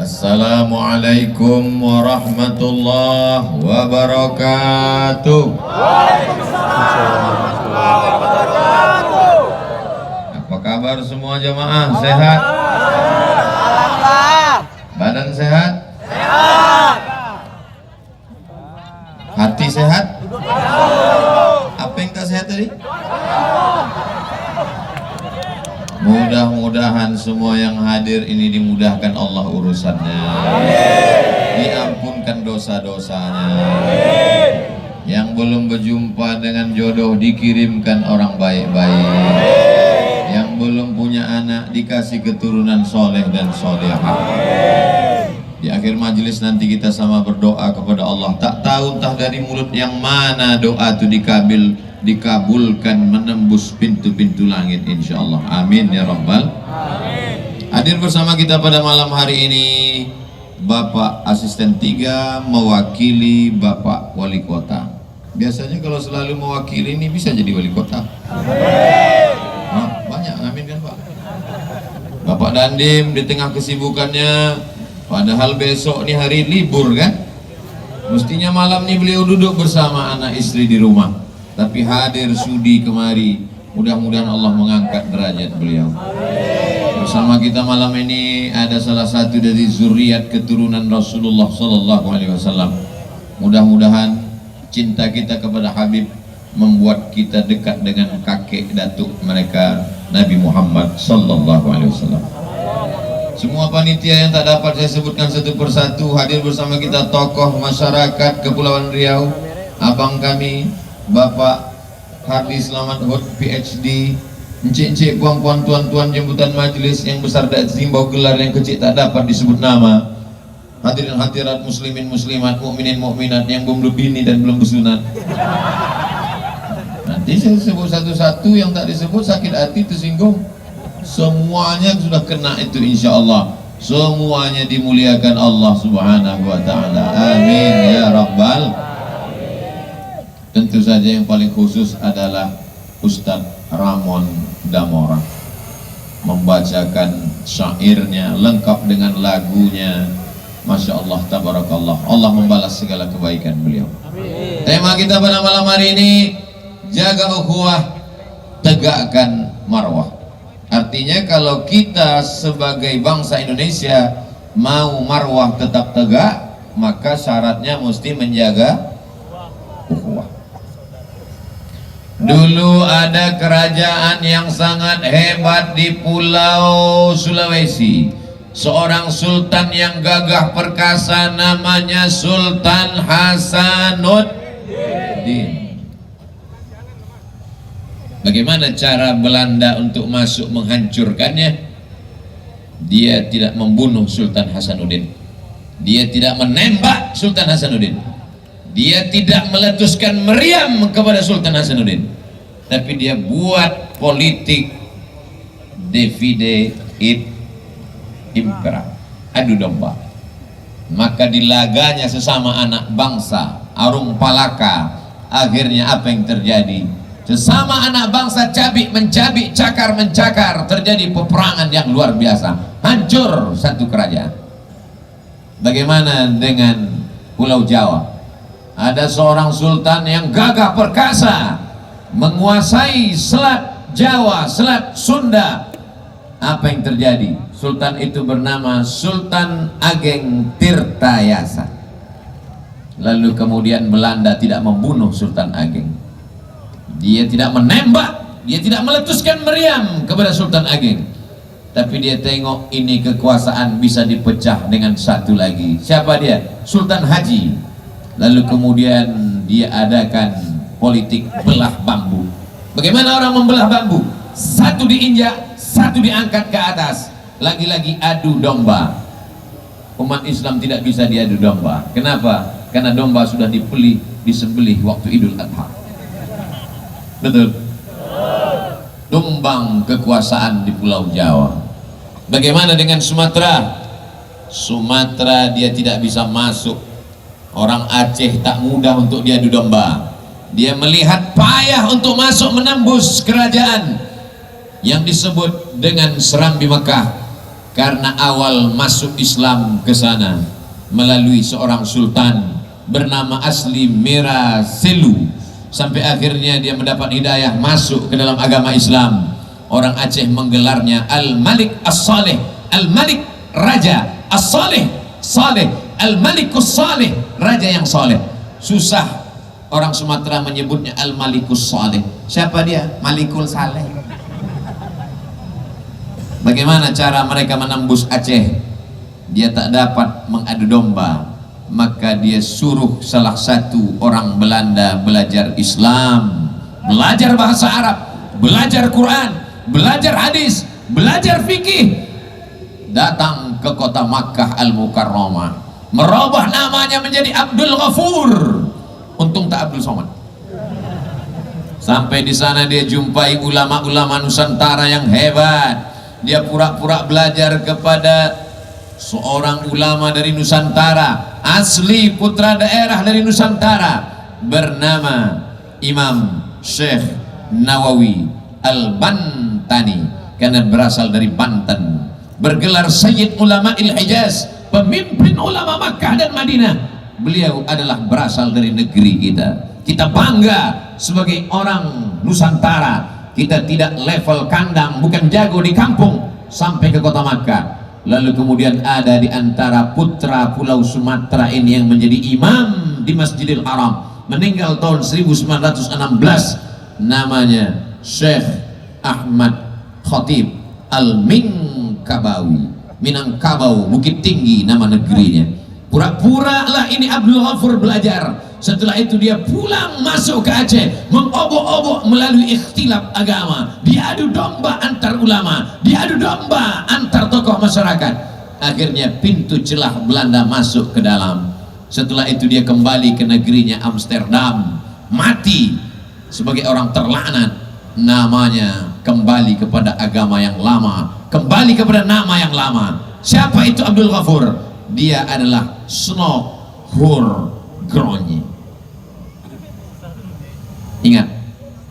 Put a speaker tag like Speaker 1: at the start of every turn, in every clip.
Speaker 1: Assalamualaikum warahmatullahi wabarakatuh. Apa kabar semua jamaah? Sehat? Badan sehat? Hati sehat? Apa yang tak sehat tadi? Mudah-mudahan semua yang hadir ini dimudahkan Allah urusannya, diampunkan dosa-dosanya. Yang belum berjumpa dengan jodoh dikirimkan orang baik-baik. Yang belum punya anak dikasih keturunan soleh dan solehah. Di akhir majelis nanti kita sama berdoa kepada Allah. Tak tahu entah dari mulut yang mana doa itu dikabulkan menembus pintu-pintu langit insyaallah. Amin ya rabbal alamin. Hadir bersama kita pada malam hari ini Bapak Asisten 3 mewakili Bapak Wali Kota. Biasanya kalau selalu mewakili ini bisa jadi wali kota. Nah, banyak amin kan Pak. Bapak Dandim di tengah kesibukannya, padahal besok nih hari libur kan, mestinya malam nih beliau duduk bersama anak istri di rumah, tapi hadir sudi kemari. Mudah-mudahan Allah mengangkat derajat beliau. Bersama kita malam ini ada salah satu dari zuriat keturunan Rasulullah SAW. Mudah-mudahan cinta kita kepada Habib membuat kita dekat dengan kakek datuk mereka Nabi Muhammad SAW. Semua panitia yang tak dapat saya sebutkan satu persatu, hadir bersama kita tokoh masyarakat Kepulauan Riau, abang kami Bapak Hardi Selamat Hud PhD, encik-encik, puan-puan, tuan-tuan jemputan majelis yang besar dan simbau gelar yang kecil tak dapat disebut nama, hadirin hadirat muslimin muslimat, mukminin mukminat yang belum berbini dan belum bersunat. Nanti saya sebut satu-satu, yang tak disebut sakit hati tersinggung. Semuanya sudah kena itu insyaallah. Semuanya dimuliakan Allah Subhanahu wa taala. Amin ya rabbal. Tentu saja yang paling khusus adalah Ustadz Ramon Damora membacakan syairnya lengkap dengan lagunya. Masya Allah, tabarakallah. Allah membalas segala kebaikan beliau. Amin. Tema kita pada malam hari ini, jaga ukhuwah, tegakkan marwah. Artinya kalau kita sebagai bangsa Indonesia mau marwah tetap tegak, maka syaratnya mesti menjaga ukhuwah. Dulu ada kerajaan yang sangat hebat di Pulau Sulawesi. Seorang sultan yang gagah perkasa namanya Sultan Hasanuddin. Bagaimana cara Belanda untuk masuk menghancurkannya? Dia tidak membunuh Sultan Hasanuddin. Dia tidak menembak Sultan Hasanuddin. Dia tidak meletuskan meriam kepada Sultan Hasanuddin. Tapi dia buat politik divide et impera, adu domba. Maka dilaganya sesama anak bangsa, Arung Palaka. Akhirnya apa yang terjadi? Sesama anak bangsa cabik mencabik, cakar mencakar, terjadi peperangan yang luar biasa, hancur satu kerajaan. Bagaimana dengan Pulau Jawa? Ada seorang sultan yang gagah perkasa menguasai Selat Jawa, Selat Sunda. Apa yang terjadi? Sultan itu bernama Sultan Ageng Tirtayasa. Lalu kemudian Belanda tidak membunuh Sultan Ageng. Dia tidak menembak, dia tidak meletuskan meriam kepada Sultan Ageng. Tapi dia tengok ini kekuasaan bisa dipecah dengan satu lagi. Siapa dia? Sultan Haji. Lalu kemudian dia adakan politik belah bambu. Bagaimana orang membelah bambu? Satu diinjak, satu diangkat ke atas. Lagi-lagi adu domba. Umat Islam tidak bisa diadu domba. Kenapa? Karena domba sudah disembelih waktu Idul Adha. Betul? Tumbang kekuasaan di Pulau Jawa. Bagaimana dengan Sumatera? Sumatera dia tidak bisa masuk. Orang Aceh tak mudah untuk diadu domba. Dia melihat payah untuk masuk menembus kerajaan yang disebut dengan Serambi Mekah. karena awal masuk Islam ke sana melalui seorang sultan bernama asli Mira Selu, sampai akhirnya dia mendapat hidayah masuk ke dalam agama Islam. Orang Aceh menggelarnya Al-Malik As-Saleh, Al-Malik Raja As-Saleh, Saleh, Al-Malikus Saleh, Raja yang saleh. Susah orang Sumatera menyebutnya Al-Malikus Saleh. Siapa dia? Malikul Saleh. Bagaimana cara mereka menembus Aceh? Dia tak dapat mengadu domba, maka dia suruh salah satu orang Belanda belajar Islam, belajar bahasa Arab, belajar Quran, belajar hadis, belajar fikih, datang ke kota Makkah Al-Mukarramah, merubah namanya menjadi Abdul Ghafur. Untung tak Abdul Somad. Sampai di sana dia jumpai ulama-ulama Nusantara yang hebat. Dia pura-pura belajar kepada seorang ulama dari Nusantara, asli putra daerah dari Nusantara, bernama Imam Syekh Nawawi Al-Bantani, karena berasal dari Banten, bergelar Sayyid Ulama Il-Hijaz, pemimpin ulama Makkah dan Madinah. Beliau adalah berasal dari negeri kita. Kita bangga sebagai orang Nusantara. Kita tidak level kandang, bukan jago di kampung, sampai ke kota Makkah. Lalu kemudian ada di antara putra Pulau Sumatera ini yang menjadi imam di Masjidil Haram, meninggal tahun 1916, namanya Syekh Ahmad Khatib Al-Minkabawi, Minangkabau, Bukit Tinggi nama negerinya. Pura-pura lah ini Abdul Ghafur belajar. Setelah itu dia pulang masuk ke Aceh, mengobok-obok melalui ikhtilaf agama, diadu domba antar ulama, diadu domba antar tokoh masyarakat. Akhirnya pintu celah Belanda masuk ke dalam. Setelah itu dia kembali ke negerinya Amsterdam, mati sebagai orang terlaknat. Namanya kembali kepada agama yang lama, kembali kepada nama yang lama. Siapa itu Abdul Ghafur? Dia adalah Snok Hur Gronyi. Ingat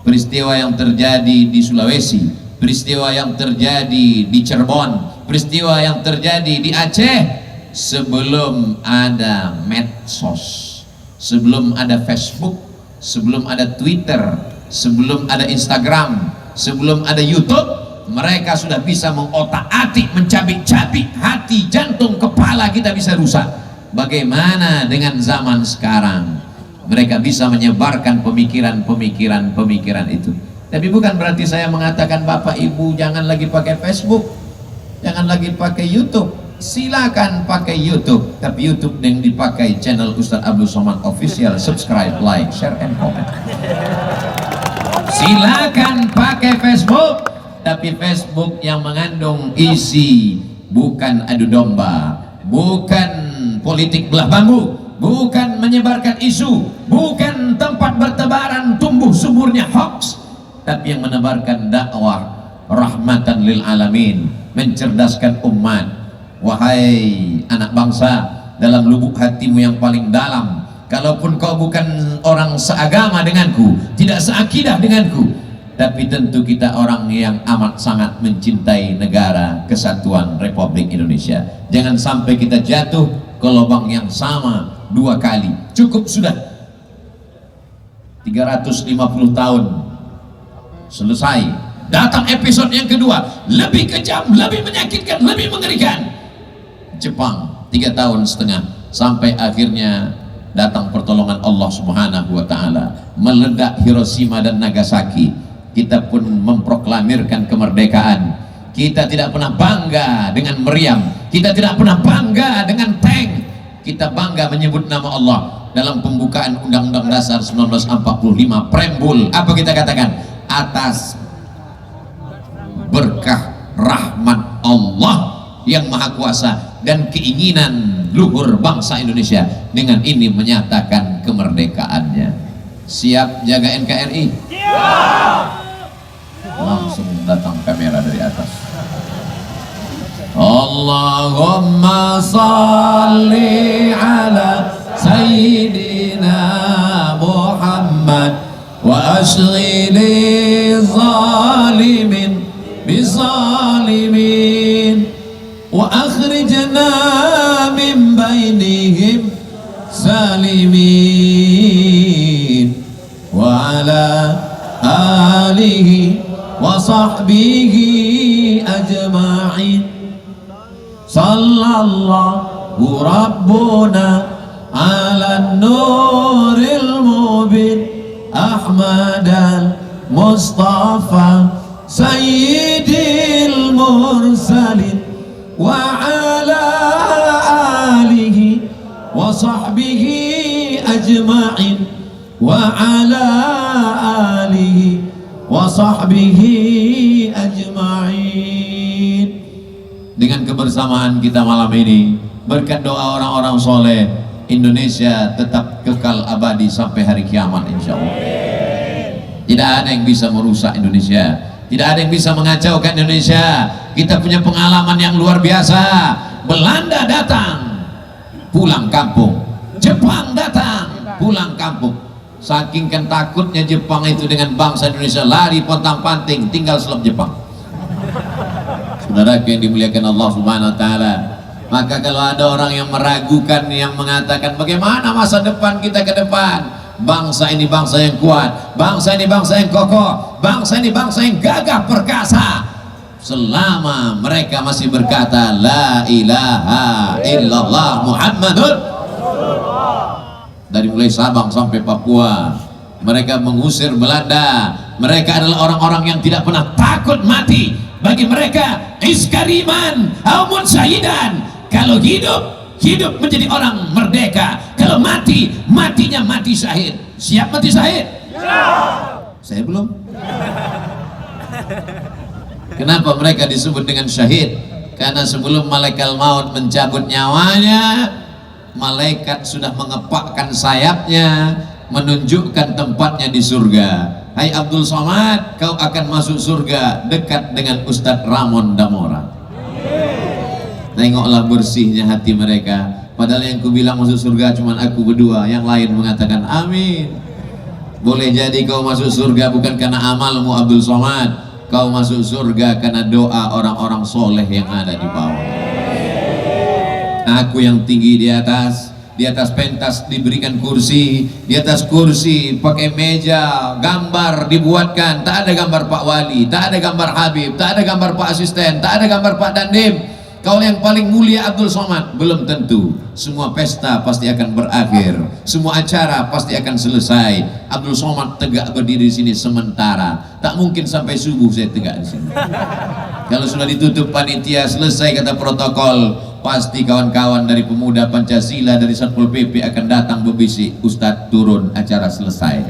Speaker 1: peristiwa yang terjadi di Sulawesi, peristiwa yang terjadi di Cirebon, peristiwa yang terjadi di Aceh, sebelum ada medsos, sebelum ada Facebook, sebelum ada Twitter, sebelum ada Instagram, sebelum ada YouTube, mereka sudah bisa mengotak-atik, mencabik-cabik hati, jantung, kepala kita bisa rusak. Bagaimana dengan zaman sekarang? Mereka bisa menyebarkan pemikiran itu. Tapi bukan berarti saya mengatakan Bapak Ibu jangan lagi pakai Facebook, jangan lagi pakai YouTube. Silakan pakai YouTube, tapi YouTube yang dipakai channel Ustadz Abdul Somad Official. Subscribe, like, share, and comment. Silakan pakai Facebook, tapi Facebook yang mengandung isi bukan adu domba, bukan politik belah bambu, bukan menyebarkan isu, bukan tempat bertebaran tumbuh suburnya hoax, tapi yang menebarkan dakwah rahmatan lil alamin, mencerdaskan umat. Wahai anak bangsa, dalam lubuk hatimu yang paling dalam, kalaupun kau bukan orang seagama denganku, tidak seakidah denganku, tapi tentu kita orang yang amat sangat mencintai negara kesatuan Republik Indonesia. Jangan sampai kita jatuh ke lubang yang sama dua kali. Cukup sudah. 350 tahun selesai. Datang episode yang kedua, lebih kejam, lebih menyakitkan, lebih mengerikan. Jepang 3 tahun setengah, sampai akhirnya datang pertolongan Allah Subhanahu wa Ta'ala, meledak Hiroshima dan Nagasaki. Kita pun memproklamirkan kemerdekaan. Kita tidak pernah bangga dengan meriam, kita tidak pernah bangga dengan tank. Kita bangga menyebut nama Allah dalam pembukaan Undang-Undang Dasar 1945 preambul. Apa kita katakan? Atas berkah rahmat Allah yang Maha Kuasa dan keinginan luhur bangsa Indonesia, dengan ini menyatakan kemerdekaannya. Siap jaga NKRI? Langsung datang kamera dari atas. Allahumma salli ala Sayyidina Muhammad wa ashghili zalimin bizalimin wa خرجنا من بينهم سالمين وعلى آله وصحبه أجمعين صلى الله ربنا على النور المبين أحمد المصطفى سيد المرسلين وعلى آله وصحبه أجمعين وعلى آله وصحبه أجمعين. Dengan kebersamaan kita malam ini, berkat doa orang-orang soleh, Indonesia tetap kekal abadi sampai hari kiamat insyaallah. Tidak ada yang bisa merusak Indonesia, tidak ada yang bisa mengacaukan Indonesia. Kita punya pengalaman yang luar biasa. Belanda datang, pulang kampung. Jepang datang, pulang kampung. Saking kan takutnya Jepang itu dengan bangsa Indonesia, lari pontang-panting, tinggal selap Jepang. Saudara yang dimuliakan Allah Subhanahu wa taala, maka kalau ada orang yang meragukan, yang mengatakan bagaimana masa depan kita ke depan, bangsa ini bangsa yang kuat, bangsa ini bangsa yang kokoh, bangsa ini bangsa yang gagah perkasa, selama mereka masih berkata la ilaha illallah Muhammadun. Dari mulai Sabang sampai Papua, mereka mengusir Belanda. Mereka adalah orang-orang yang tidak pernah takut mati. Bagi mereka iskariman aumun syahidan. Kalau hidup, hidup menjadi orang merdeka. Kalau mati, matinya mati syahid. Siap mati syahid? Siap. Saya belum. Kenapa mereka disebut dengan syahid? Karena sebelum malaikat maut mencabut nyawanya, malaikat sudah mengepakkan sayapnya, menunjukkan tempatnya di surga. Hai Abdul Somad, kau akan masuk surga dekat dengan Ustadz Ramon Damora. Tengoklah bersihnya hati mereka. Padahal yang ku bilang masuk surga cuma aku berdua, yang lain mengatakan amin. Boleh jadi kau masuk surga bukan karena amalmu Abdul Somad, kau masuk surga karena doa orang-orang soleh yang ada di bawah. Aku yang tinggi di atas pentas diberikan kursi, di atas kursi pakai meja, gambar dibuatkan, tak ada gambar Pak Wali, tak ada gambar Habib, tak ada gambar Pak Asisten, tak ada gambar Pak Dandim. Kau yang paling mulia Abdul Somad, belum tentu. Semua pesta pasti akan berakhir, semua acara pasti akan selesai. Abdul Somad tegak berdiri di sini sementara, tak mungkin sampai subuh saya tegak di sini. Kalau sudah ditutup panitia, selesai kata protokol, pasti kawan-kawan dari pemuda Pancasila, dari Satpol PP akan datang berbisik, Ustadz turun, acara selesai.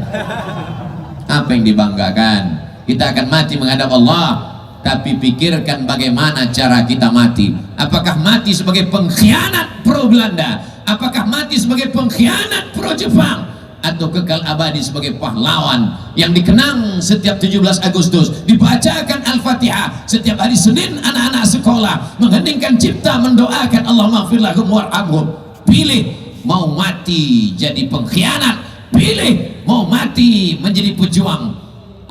Speaker 1: Apa yang dibanggakan? Kita akan mati menghadap Allah. Tapi pikirkan bagaimana cara kita mati. Apakah mati sebagai pengkhianat pro Belanda? Apakah mati sebagai pengkhianat pro Jepang? Atau kekal abadi sebagai pahlawan yang dikenang setiap 17 Agustus, dibacakan Al-Fatihah setiap hari Senin, anak-anak sekolah mengheningkan cipta, mendoakan Allahumma ighfir lahum warhamhum. Pilih mau mati jadi pengkhianat, pilih mau mati menjadi pejuang.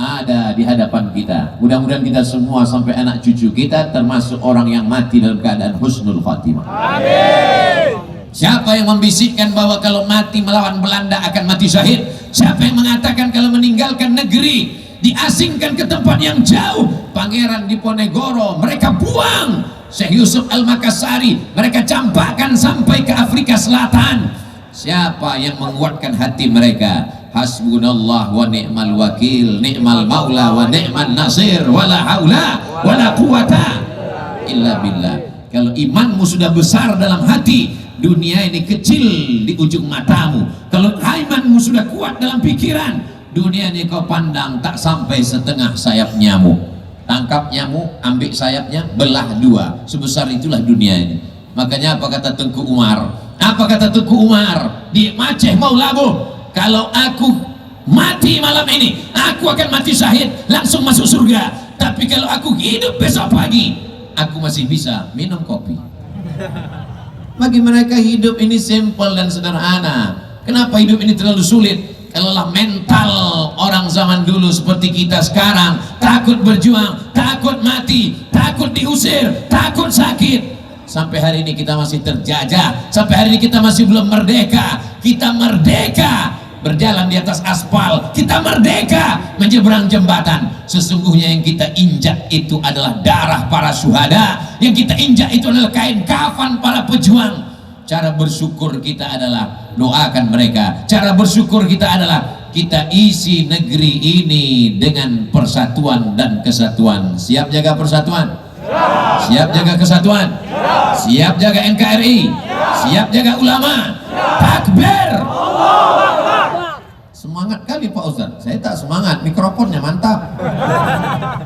Speaker 1: Ada di hadapan kita. Mudah-mudahan kita semua sampai anak cucu kita termasuk orang yang mati dalam keadaan husnul khatimah. Amin. Siapa yang membisikkan bahwa kalau mati melawan Belanda akan mati syahid? Siapa yang mengatakan kalau meninggalkan negeri, diasingkan ke tempat yang jauh? Pangeran Diponegoro mereka buang, Syekh Yusuf Al-Makassari mereka campakkan sampai ke Afrika Selatan. Siapa yang menguatkan hati mereka? Hasbunallah wa ni'mal wakil, ni'mal maula wa ni'man nasir, wala haula wala quwata illa billah. Kalau imanmu sudah besar dalam hati, dunia ini kecil di ujung matamu. Kalau imanmu sudah kuat dalam pikiran, dunia ini kau pandang tak sampai setengah sayap nyamuk. Tangkap nyamuk, ambil sayapnya, belah dua. Sebesar itulah dunia ini. Makanya apa kata Tengku Umar? Apa kata Tengku Umar di Aceh mau labuh? Kalau aku mati malam ini, aku akan mati syahid, langsung masuk surga. Tapi kalau aku hidup besok pagi, aku masih bisa minum kopi. Bagi mereka hidup ini simpel dan sederhana. Kenapa hidup ini terlalu sulit? Kalaulah mental orang zaman dulu seperti kita sekarang, takut berjuang, takut mati, takut diusir, takut sakit.
Speaker 2: Sampai hari ini kita masih terjajah, sampai hari ini kita masih belum merdeka. Kita merdeka berjalan di atas aspal, kita merdeka menyeberang jembatan. Sesungguhnya yang kita injak itu adalah darah para syuhada, yang kita injak itu adalah kain kafan para pejuang. Cara bersyukur kita adalah doakan mereka. Cara bersyukur kita adalah kita isi negeri ini dengan persatuan dan kesatuan. Siap jaga persatuan? Siap jaga kesatuan? Siap jaga NKRI? Siap jaga ulama? Takbir! Semangat kali Pak Ustadz. Saya tak semangat, mikrofonnya mantap.